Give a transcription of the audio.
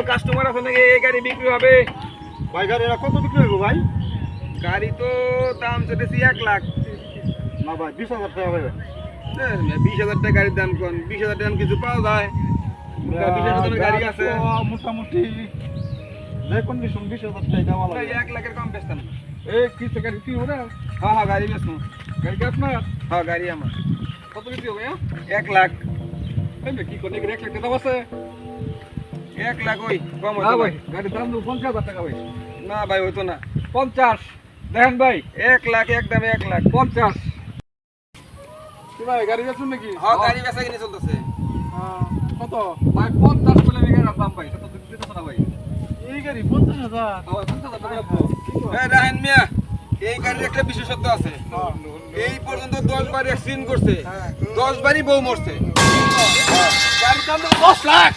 Customer আছে নাকি এই গাড়ি বিক্রি হবে? ভাই গাড়িটা কত বিক্রি হইব ভাই? গাড়ি তো দাম চেয়েছি 1 লাখ। না ভাই 20,000 টাকা ভাই। 20,000 টাকা গাড়ির দাম কোন? 20,000 টাকা কিছু পাওয়া যায়? 20,000 টাকার গাড়ি আছে মোটামুটি যে কন্ডিশন 20,000 টাকা দেওয়া লাগে। 1 লাখের কম বেচতাম। এই কি গাড়ি কি ওরা? হ্যাঁ গাড়ি বেচবো। গাড়ি কি আপনার? হ্যাঁ গাড়ি আমার। কত বিক্রি হবে? 1 লাখ। এই কি কোন 1 লাখ টাকা দাম আছে? 1 লাখ ওই কম না হতো ভাই না। গাড়ির দাম 50,000 টাকা ভাই। না ভাই হইতো না। 50 দেখেন ভাই 1 লাখ একদম 1 লাখ। 50 কি ভাই গাড়ি বেচুন নাকি? হ্যাঁ গাড়ি বেচা কিনে চলতেছে। কত ভাই 50 বলে গাড়ির দাম ভাই সেটা তো দিতে না ভাই। এই গাড়ি 50,000 50,000 টাকা এই রাহেন মিয়া, এই গাড়ির একটা বিশেষত্ব আছে। এই পর্যন্ত 10 বার অ্যাক্সিডেন্ট করছে, 10 বারই বউ মরছে। গাড়ির দাম তো 10 লাখ।